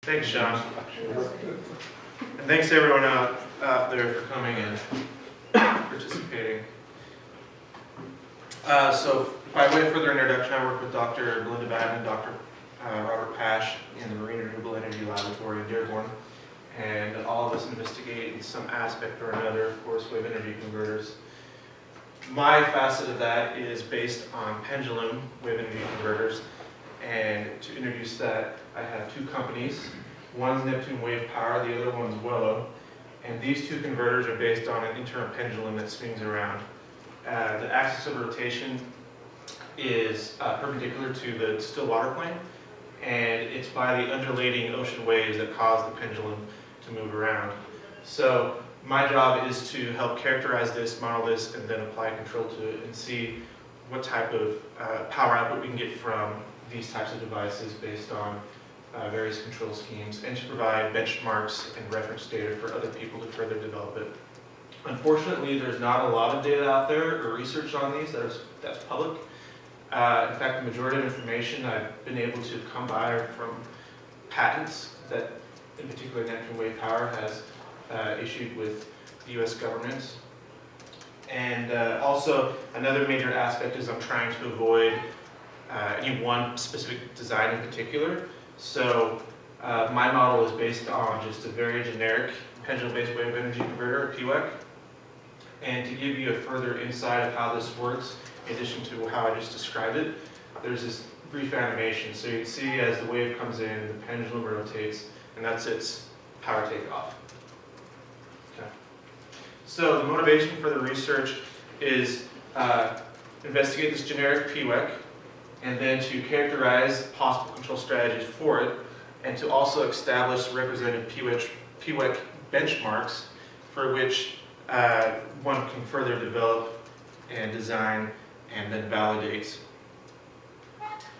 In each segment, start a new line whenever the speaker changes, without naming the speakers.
Thanks, Sean. And thanks everyone out there for coming and participating. So by way of further introduction, I work with Dr. Belinda Batten and Dr. Robert Pash in the Marine Renewable Energy Laboratory in Boren, and all of us investigate in some aspect or another, of course, wave energy converters. My facet of that is based on Pendulum wave energy converters, and to introduce that, I have two companies. One's Neptune Wave Power, the other one's Willow, and these two converters are based on an internal pendulum that swings around. The axis of rotation is perpendicular to the still water plane, and it's by the undulating ocean waves that cause the pendulum to move around. So my job is to help characterize this, model this, and then apply control to it and see what type of power output we can get from these types of devices based on various control schemes, and to provide benchmarks and reference data for other people to further develop it. Unfortunately, there's not a lot of data out there or research on these that's public. In fact, the majority of information I've been able to come by are from patents that, in particular, Neptune Wave Power has issued with the US government. And also, another major aspect is I'm trying to avoid any one specific design in particular. So my model is based on just a very generic pendulum-based wave energy converter, PWEC. And to give you a further insight of how this works, in addition to how I just described it, there's this brief animation. So you can see as the wave comes in, the pendulum rotates, and that's its power takeoff. Okay. So the motivation for the research is investigate this generic PWEC, and then to characterize possible control strategies for it, and to also establish representative PWEC benchmarks for which one can further develop and design and then validate.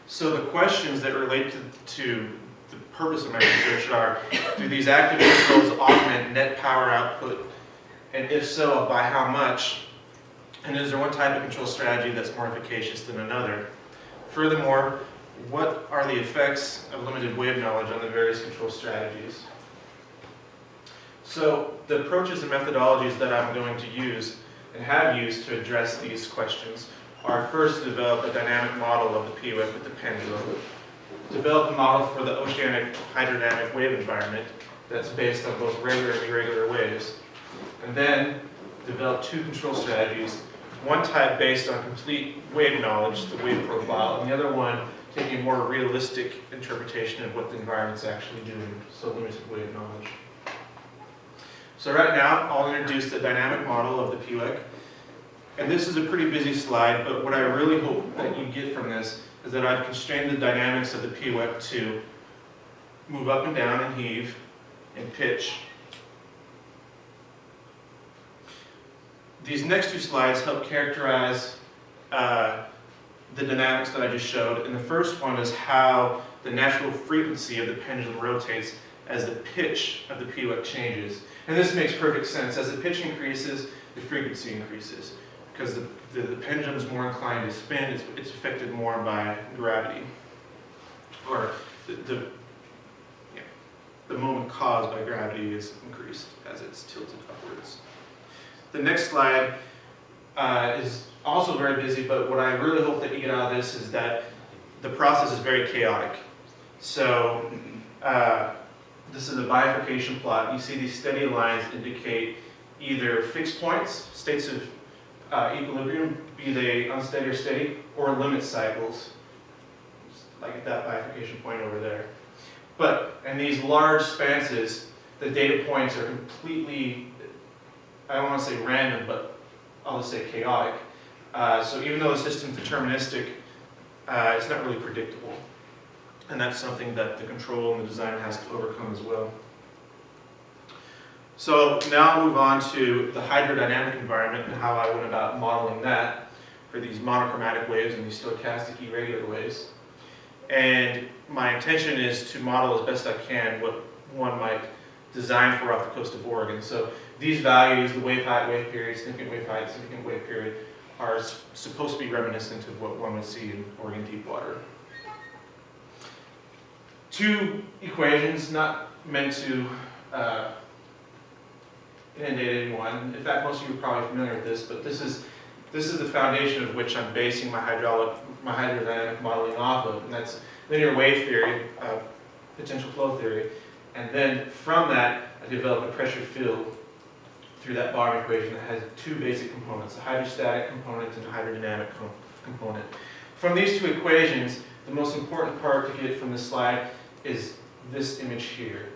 So the questions that relate to the purpose of my research are, do these active controls augment net power output? And if so, by how much? And is there one type of control strategy that's more efficacious than another? Furthermore, what are the effects of limited wave knowledge on the various control strategies? So the approaches and methodologies that I'm going to use and have used to address these questions are first to develop a dynamic model of the PWEC with the pendulum, develop a model for the oceanic hydrodynamic wave environment that's based on both regular and irregular waves, and then develop two control strategies, one type based on complete wave knowledge, the wave profile, and the other one taking a more realistic interpretation of what the environment's actually doing, so limited wave knowledge. So right now, I'll introduce the dynamic model of the PWEC. And this is a pretty busy slide, but what I really hope that you get from this is that I've constrained the dynamics of the PWEC to move up and down and heave and pitch. These next two slides help characterize the dynamics that I just showed. And the first one is how the natural frequency of the pendulum rotates as the pitch of the PWEC changes. And this makes perfect sense. As the pitch increases, the frequency increases, because the pendulum is more inclined to spin. It's affected more by gravity, or the moment caused by gravity is increased as it's tilted upwards. The next slide is also very busy, but what I really hope that you get out of this is that the process is very chaotic. So this is a bifurcation plot. You see these steady lines indicate either fixed points, states of equilibrium, be they unsteady or steady, or limit cycles, like at that bifurcation point over there. But in these large spanses, the data points are completely, I don't want to say random, but I'll just say chaotic. So even though the system's deterministic, it's not really predictable. And that's something that the control and the designer has to overcome as well. So now I'll move on to the hydrodynamic environment and how I went about modeling that for these monochromatic waves and these stochastic irregular waves. And my intention is to model as best I can what one might design for off the coast of Oregon. So these values, the wave height, wave period, significant wave height, significant wave period, are supposed to be reminiscent of what one would see in Oregon deep water. two equations, not meant to inundate anyone. In fact, most of you are probably familiar with this, but this is the foundation of which I'm basing my hydrodynamic modeling off of, and that's linear wave theory, potential flow theory, and then from that I developed a pressure field through that Boren equation that has two basic components, a hydrostatic component and a hydrodynamic component. From these two equations, the most important part to get from this slide is this image here.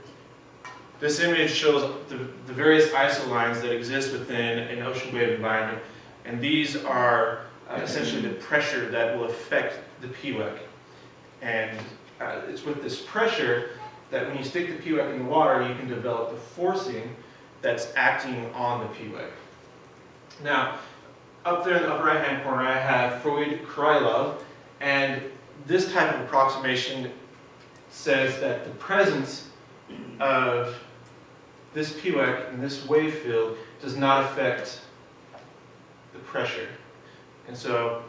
This image shows the various isolines that exist within an ocean wave environment, and these are essentially the pressure that will affect the PWEC. And it's with this pressure that when you stick the PWEC in the water, you can develop the forcing that's acting on the PWEC. Now, up there in the upper right-hand corner, I have Freud-Krylov, and this type of approximation says that the presence of this PWEC and this wave field does not affect the pressure. And so,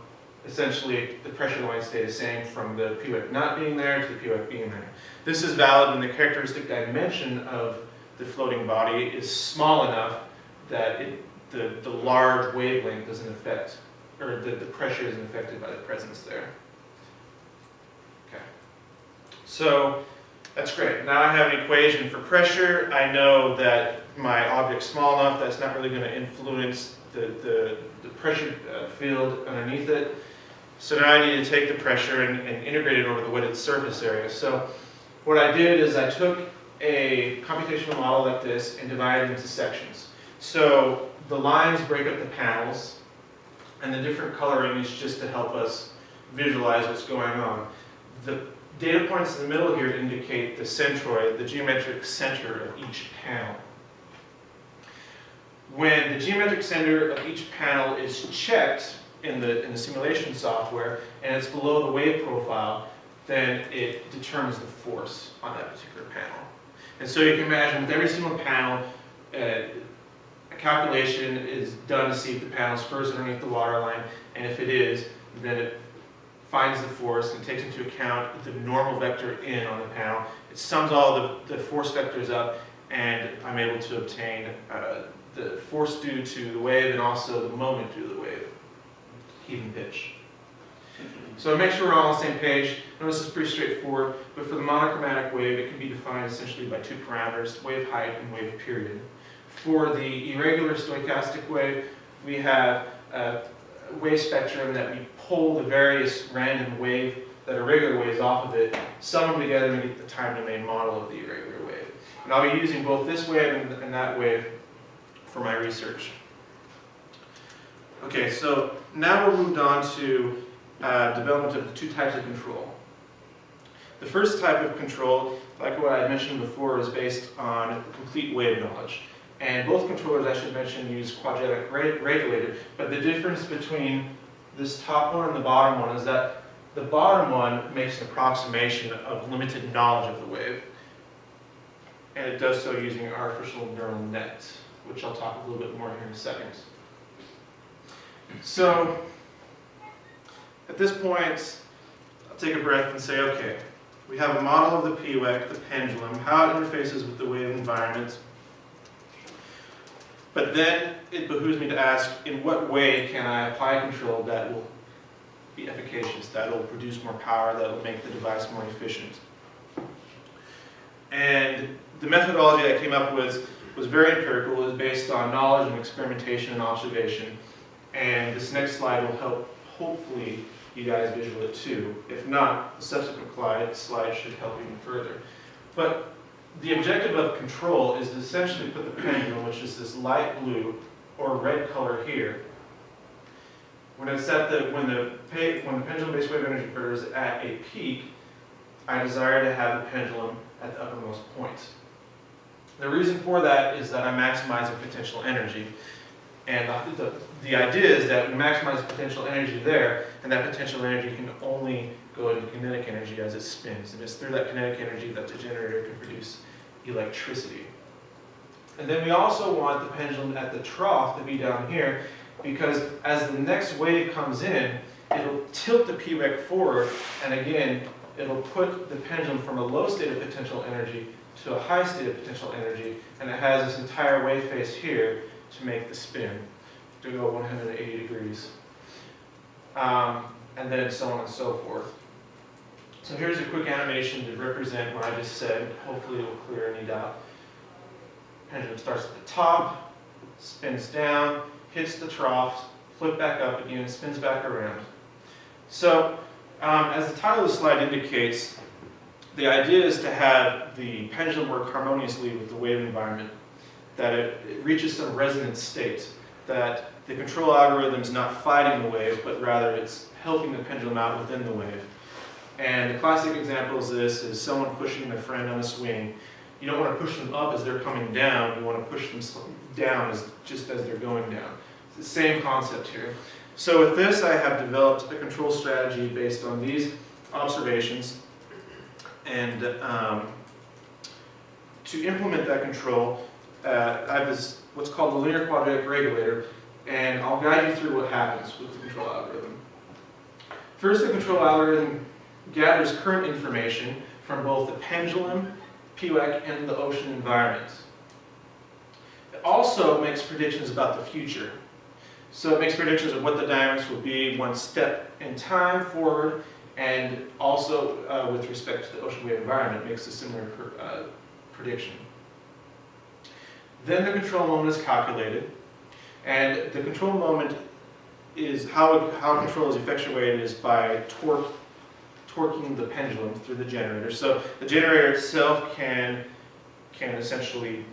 essentially, the pressure lines stay the same from the PWEC not being there to the PWEC being there. This is valid when the characteristic dimension of the floating body is small enough that the large wavelength doesn't affect, or the pressure isn't affected by the presence there. Okay. So that's great. Now I have an equation for pressure. I know that my object's small enough that's not really going to influence the pressure field underneath it. So now I need to take the pressure and integrate it over the wetted surface area. So what I did is I took a computational model like this and divided it into sections. So the lines break up the panels, and the different coloring is just to help us visualize what's going on. The data points in the middle here indicate the centroid, the geometric center of each panel. When the geometric center of each panel is checked in the simulation software and it's below the wave profile, then it determines the force on that particular panel. And so you can imagine with every single panel, a calculation is done to see if the panel is first underneath the water line, and if it is, then it finds the force and takes into account the normal vector in on the panel. It sums all the force vectors up, and I'm able to obtain the force due to the wave and also the moment due to the wave, heave and pitch. So to make sure we're all on the same page, now this is pretty straightforward, but for the monochromatic wave, it can be defined essentially by two parameters, wave height and wave period. For the irregular stochastic wave, we have a wave spectrum that we pull the various random wave that are regular waves off of it, sum them together and get the time domain model of the irregular wave. And I'll be using both this wave and that wave for my research. Okay, so now we're moved on to development of the two types of control. The first type of control, like what I mentioned before, is based on complete wave knowledge. And both controllers, I should mention, use Quadratic Regulator. But the difference between this top one and the bottom one is that the bottom one makes an approximation of limited knowledge of the wave. And it does so using an artificial neural net, which I'll talk a little bit more here in a second. So, at this point, I'll take a breath and say, okay, we have a model of the PWEC, the pendulum, how it interfaces with the wave environment. But then it behooves me to ask, in what way can I apply control that will be efficacious, that will produce more power, that will make the device more efficient? And the methodology I came up with was very empirical. It was based on knowledge and experimentation and observation. And this next slide will help, hopefully, you guys visual it too. If not, the subsequent slide should help even further. But the objective of control is to essentially put the pendulum, which is this light blue or red color here, when it's at when the pendulum-based wave energy curve is at a peak, I desire to have the pendulum at the uppermost point. The reason for that is that I'm maximizing potential energy. And the idea is that we maximize the potential energy there, and that potential energy can only go into kinetic energy as it spins. And it's through that kinetic energy that the generator can produce electricity. And then we also want the pendulum at the trough to be down here, because as the next wave comes in, it'll tilt the PWEC forward, and again, it'll put the pendulum from a low state of potential energy to a high state of potential energy, and it has this entire wave phase here to make the spin, to go 180 degrees. And then so on and so forth. So here's a quick animation to represent what I just said. Hopefully it will clear any doubt. Pendulum starts at the top, spins down, hits the trough, flip back up again, spins back around. So as the title of the slide indicates, the idea is to have the pendulum work harmoniously with the wave environment, that it reaches some resonant state, that the control algorithm is not fighting the wave, but rather it's helping the pendulum out within the wave. And the classic example of this is someone pushing their friend on a swing. You don't want to push them up as they're coming down, you want to push them down just as they're going down. It's the same concept here. So with this, I have developed a control strategy based on these observations. And to implement that control, I have this, what's called a linear quadratic regulator, and I'll guide you through what happens with the control algorithm. First, the control algorithm gathers current information from both the pendulum, PWEC, and the ocean environment. It also makes predictions about the future. So it makes predictions of what the dynamics will be one step in time forward, and also with respect to the ocean wave environment, makes a similar prediction. Then the control moment is calculated, and the control moment is how control is effectuated is by torquing the pendulum through the generator. So the generator itself can essentially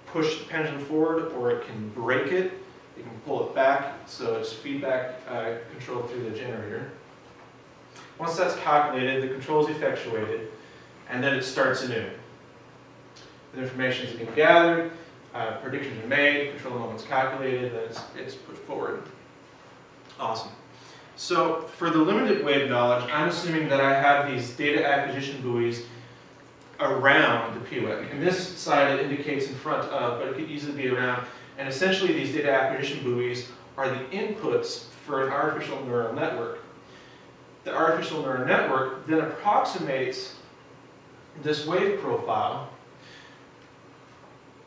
push the pendulum forward, or it can brake it. You can pull it back, so it's feedback control through the generator. Once that's calculated, the control is effectuated, and then it starts anew. The information is being gathered, predictions are made, control moment's calculated, then it's put forward. Awesome. So for the limited wave knowledge, I'm assuming that I have these data acquisition buoys around the PWEC. And this side it indicates in front of, but it could easily be around. And essentially these data acquisition buoys are the inputs for an artificial neural network. The artificial neural network then approximates this wave profile,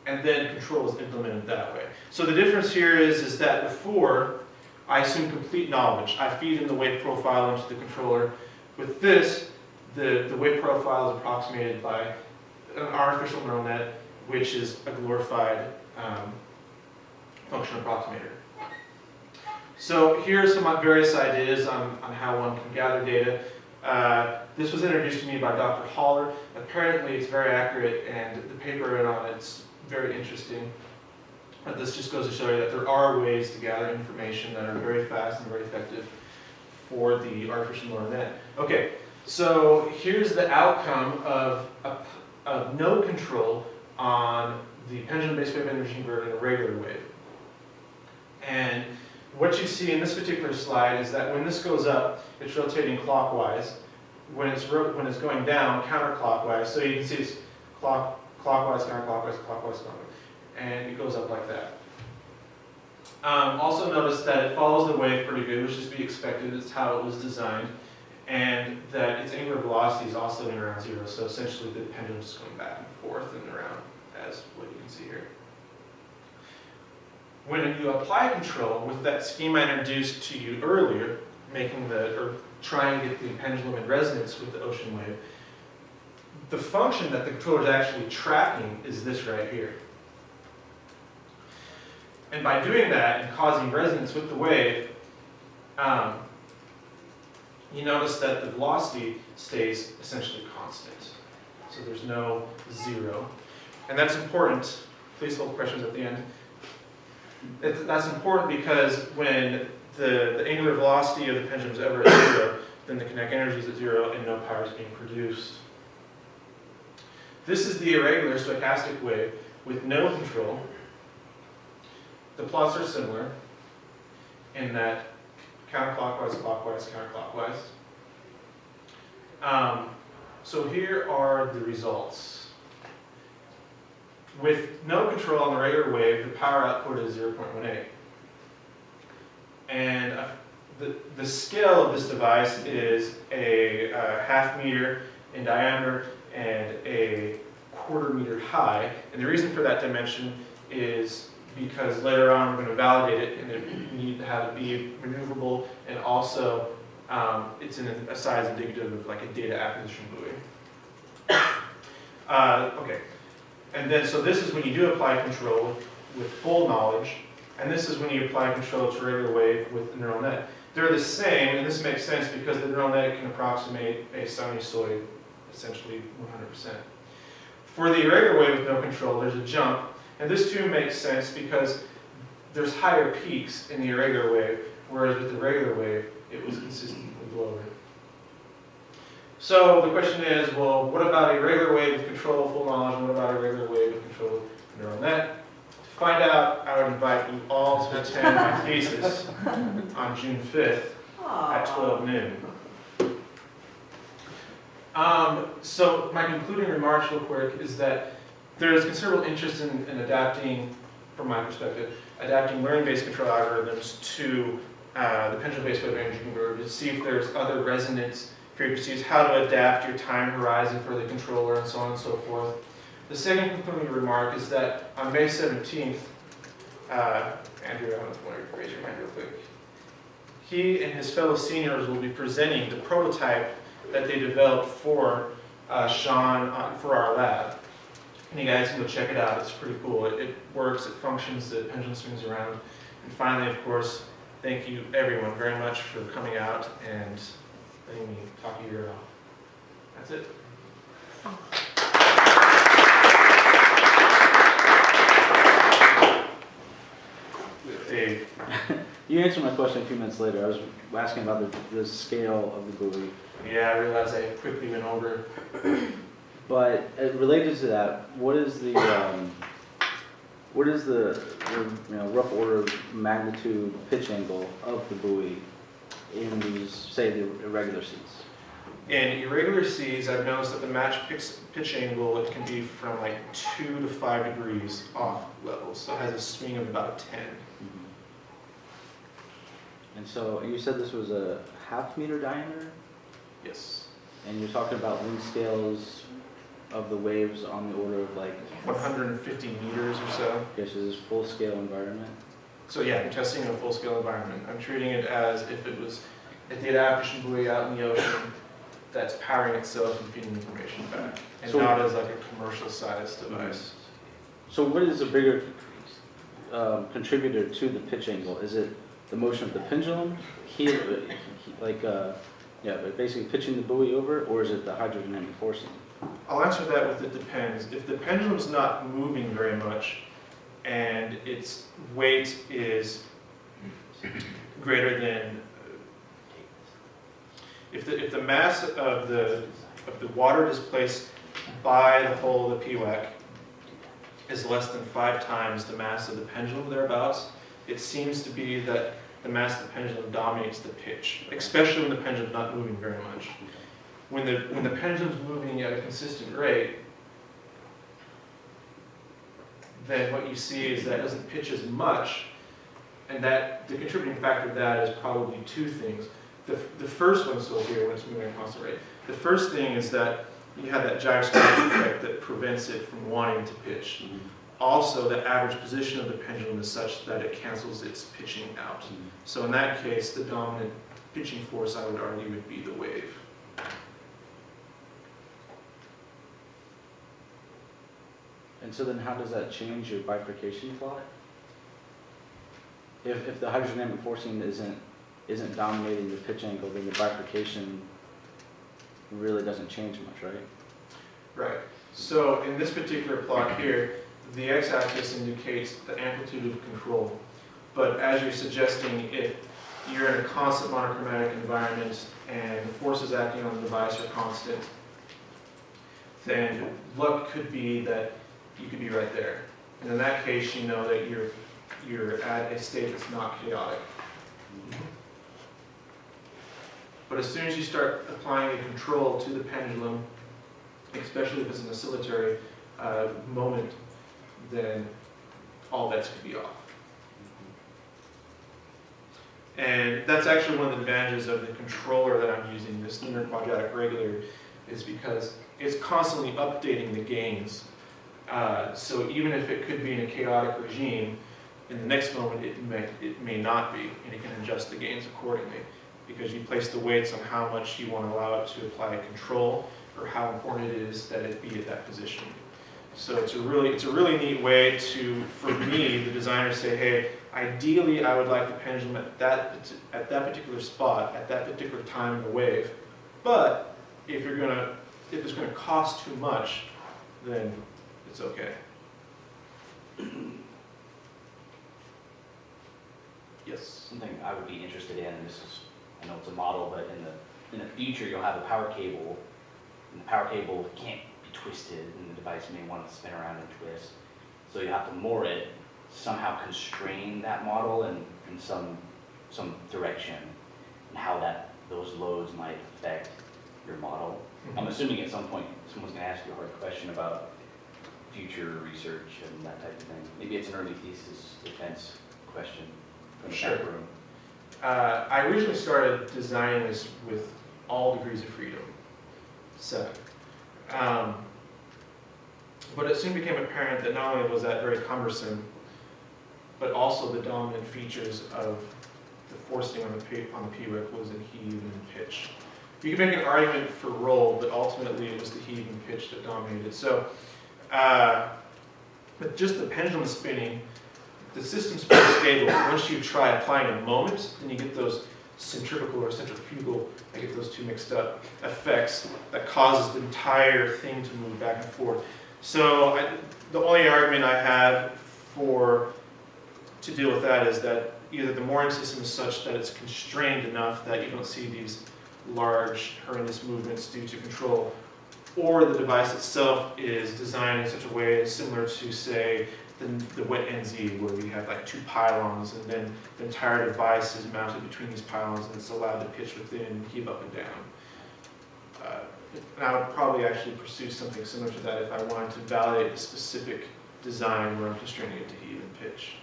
and then control is implemented that way. So the difference here is that before, I assume complete knowledge. I feed in the wave profile into the controller. With this, the wave profile is approximated by an artificial neural net, which is a glorified function approximator. So here are some various ideas on how one can gather data. This was introduced to me by Dr. Haller. Apparently it's very accurate, and the paper I read on it's very interesting. But this just goes to show you that there are ways to gather information that are very fast and very effective for the artificial neural net. Okay, so here's the outcome of no control on the pendulum-based wave energy converter in a regular wave. And what you see in this particular slide is that when this goes up, it's rotating clockwise. When it's going down, counterclockwise. So you can see it's clockwise, counterclockwise, clockwise, counterclockwise. And it goes up like that. Also notice that it follows the wave pretty good, which is to be expected. It's how it was designed. And that its angular velocity is also in around zero. So essentially the pendulum is going back and forth and around, as what you can see here. When you apply control with that scheme I introduced to you earlier, trying to get the pendulum in resonance with the ocean wave, the function that the controller is actually tracking is this right here. And by doing that and causing resonance with the wave, you notice that the velocity stays essentially constant. So there's no zero. And that's important. Please hold questions at the end. That's important because when the angular velocity of the pendulum is ever at zero, then the kinetic energy is at zero and no power is being produced. This is the irregular stochastic wave with no control. The plots are similar in that counterclockwise, clockwise, counterclockwise. So here are the results. With no control on the regular wave, the power output is 0.18. And the scale of this device is a ½ meter in diameter and a ¼ meter high. And the reason for that dimension is because later on we're going to validate it, and we need to have it be maneuverable, and also it's in a size indicative of like a data acquisition buoy. Okay, and then so this is when you do apply control with full knowledge, and this is when you apply control to regular wave with the neural net. They're the same, and this makes sense because the neural net can approximate a sinusoid essentially 100%. For the irregular wave with no control, there's a jump, and this too makes sense because there's higher peaks in the irregular wave, whereas with the regular wave, it was consistently lower. So the question is, well, what about a regular wave with control, full knowledge, and what about a regular wave with control, neural net? To find out, I would invite you all to attend my thesis on June 5th at 12 noon. So my concluding remarks real quick is that there is considerable interest in adapting, from my perspective, adapting learning-based control algorithms to the pendulum-based wave energy converter to see if there's other resonance frequencies, how to adapt your time horizon for the controller, and so on and so forth. The second concluding remark is that on May 17th, Andrew, I want to raise your hand real quick. He and his fellow seniors will be presenting the prototype that they developed for Sean for our lab. And you guys can go check it out. It's pretty cool. It works, it functions, the pendulum swings around. And finally, of course, thank you everyone very much for coming out and letting me talk your ear off. That's it. Dave.
You answered my question a few minutes later. I was asking about the scale of the buoy.
Yeah, I realized I quickly went over.
But related to that, what is the rough order of magnitude pitch angle of the buoy in these, say, the irregular seas? In
irregular seas, I've noticed that the match pitch angle, it can be from like 2 to 5 degrees off level, so it has a swing of about 10.
Mm-hmm. And so you said this was a ½ meter diameter?
Yes.
And you're talking about length scales of the waves on the order of like
150 meters or so.
Okay, so this is full scale environment.
So yeah, I'm testing in a full scale environment. I'm treating it as if it was a data acquisition buoy out in the ocean that's powering itself and feeding information back, and so, not as like a commercial sized device.
So what is a bigger contributor to the pitch angle? Is it the motion of the pendulum, basically pitching the buoy over, or is it the hydrodynamic forcing?
I'll answer that with it depends. If the pendulum's not moving very much and its weight is greater than, if the mass of the water displaced by the hull of the PWAC is less than 5 times the mass of the pendulum thereabouts, it seems to be that the mass of the pendulum dominates the pitch, especially when the pendulum's not moving very much. When the pendulum's moving at a consistent rate, then what you see is that it doesn't pitch as much, and that the contributing factor to that is probably 2 things. The first one, so here when it's moving at a constant rate, the first thing is that you have that gyroscopic effect that prevents it from wanting to pitch. Mm-hmm. Also, the average position of the pendulum is such that it cancels its pitching out. Mm-hmm. So in that case, the dominant pitching force, I would argue, would be the wave.
And so then how does that change your bifurcation plot? If the hydrodynamic forcing isn't dominating the pitch angle, then the bifurcation really doesn't change much, right?
Right. So in this particular plot here, the x-axis indicates the amplitude of control. But as you're suggesting, if you're in a constant monochromatic environment and the forces acting on the device are constant, then what could be that you could be right there. And in that case, you know that you're at a state that's not chaotic. But as soon as you start applying a control to the pendulum, especially if it's an oscillatory moment, then all bets could be off. And that's actually one of the advantages of the controller that I'm using, this linear quadratic regulator, is because it's constantly updating the gains. So even if it could be in a chaotic regime, in the next moment it may not be, and it can adjust the gains accordingly, because you place the weights on how much you want to allow it to apply control, or how important it is that it be at that position. So it's a really neat way to, for me, the designer, say, hey, ideally I would like the pendulum at that particular spot, at that particular time in the wave, but if it's gonna cost too much, then it's okay. Yes.
Something I would be interested in, and this is, I know it's a model, but in the future you'll have a power cable, and the power cable can't be twisted, and the device may want to spin around and twist. So you have to moor it, somehow constrain that model in some direction, and how those loads might affect your model. I'm assuming at some point someone's going to ask you a hard question about future research and that type of thing. Maybe it's an early thesis defense question from the back room.
I originally started designing this with all degrees of freedom, 7. But it soon became apparent that not only was that very cumbersome, but also the dominant features of the forcing on the PWIC was in heave and pitch. You can make an argument for roll, but ultimately it was the heave and pitch that dominated. So, but just the pendulum spinning, the system's pretty stable. Once you try applying a moment, then you get those centrifugal or centrifugal, I get those two mixed up, effects that causes the entire thing to move back and forth. So the only argument I have to deal with that is that either the mooring system is such that it's constrained enough that you don't see these large horrendous movements due to control, or the device itself is designed in such a way similar to, say, the wet NZ, where we have like 2 pylons, and then the entire device is mounted between these pylons, and it's allowed to pitch within and heave up and down. And I would probably actually pursue something similar to that if I wanted to validate a specific design where I'm constraining it to heave and pitch.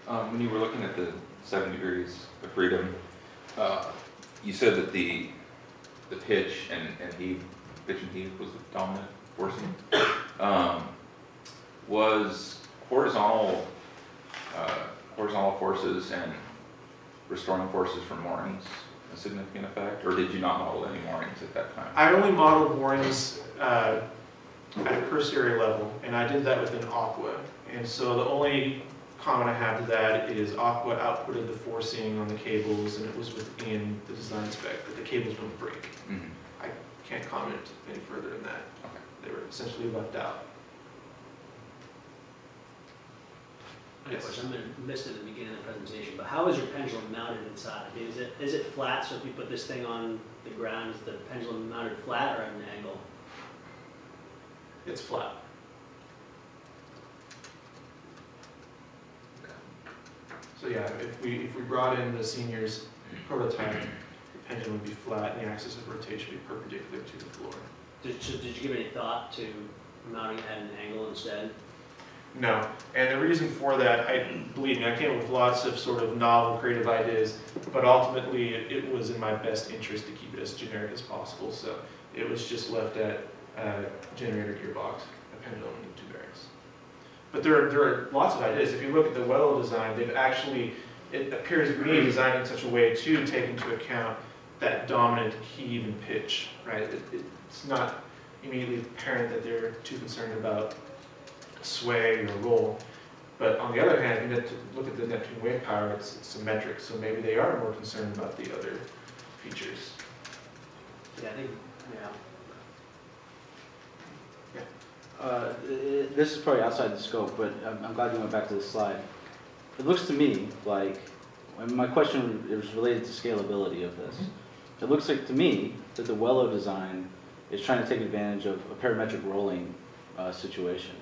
When you were looking at the 7 degrees of freedom, you said that the pitch and heave, pitch and heave was the dominant forcing. Was horizontal forces and restoring forces from moorings a significant effect, or did you not model any moorings at that time?
I only modeled moorings at a cursory level, and I did that within Aqua. And so the only comment I have to that is Aqua outputted the forcing on the cables, and it was within the design spec that the cables wouldn't break.
Mm-hmm.
I can't comment any further than that.
Okay.
They were essentially left out.
I have a question. I missed it at the beginning of the presentation, but how is your pendulum mounted inside? I mean, is it flat? So if you put this thing on the ground, is the pendulum mounted flat or at an angle?
It's flat. So yeah, if we brought in the seniors prototype, the pendulum would be flat and the axis of rotation would be perpendicular to the floor.
Did you give any thought to mounting it at an angle instead?
No, and the reason for that, believe me, I came up with lots of sort of novel, creative ideas, but ultimately it was in my best interest to keep it as generic as possible, so it was just left at generator gearbox, a pendulum, and 2 bearings. But there are lots of ideas. If you look at the Wello design, they've actually, it appears to me, designed in such a way to take into account that dominant heave and pitch, right? It's not immediately apparent that they're too concerned about sway or roll. But on the other hand, if you look at the Neptune wave power, it's symmetric, so maybe they are more concerned about the other features.
Yeah, I think,
This is probably outside the scope, but I'm glad you went back to this slide. It looks to me like, and my question is related to scalability of this. It looks like to me that the Wello design is trying to take advantage of a parametric rolling situation.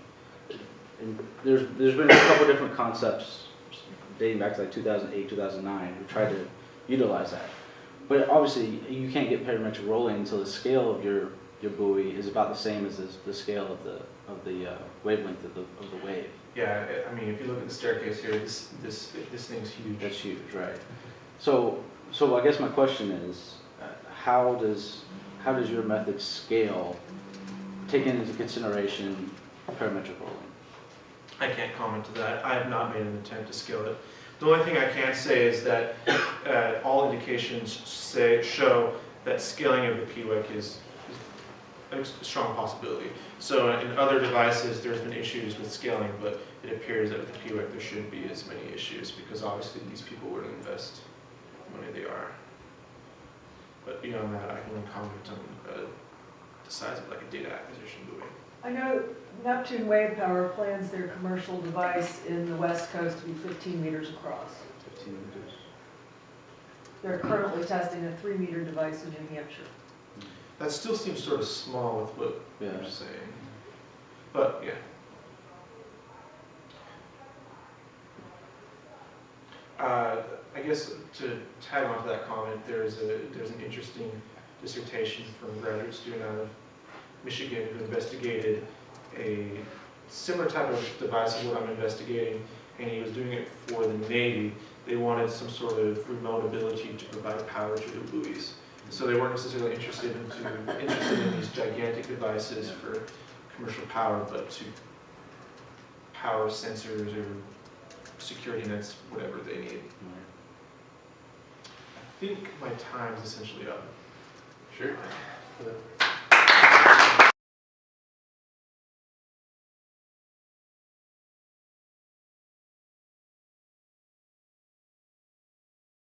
And there's been a couple different concepts dating back to like 2008, 2009 who tried to utilize that. But obviously you can't get parametric rolling until the scale of your your buoy is about the same as the scale of the wavelength of the wave.
Yeah, I mean, if you look at the staircase here, this thing's huge.
That's huge, right? So I guess my question is, how does your method scale, taking into consideration parametric rolling?
I can't comment to that. I have not made an attempt to scale it. The only thing I can say is that all indications show that scaling of the PWEC is a strong possibility. So in other devices, there's been issues with scaling, but it appears that with the PWEC there shouldn't be as many issues because obviously these people were to invest the money they are. But beyond that, I can only comment on the size of like a data acquisition buoy.
I know Neptune Wave Power plans their commercial device in the West Coast to be 15 meters across.
15 meters.
They're currently testing a 3-meter device in New Hampshire.
That still seems sort of small with what
Yeah.
you're saying. But yeah. I guess to tag on to that comment, there's an interesting dissertation from a graduate student out of Michigan who investigated a similar type of device as what I'm investigating, and he was doing it for the Navy. They wanted some sort of remote ability to provide power to the buoys. So they weren't necessarily interested in these gigantic devices for commercial power, but to power sensors or security nets, whatever they need. I think my time is essentially up.
Sure.
For the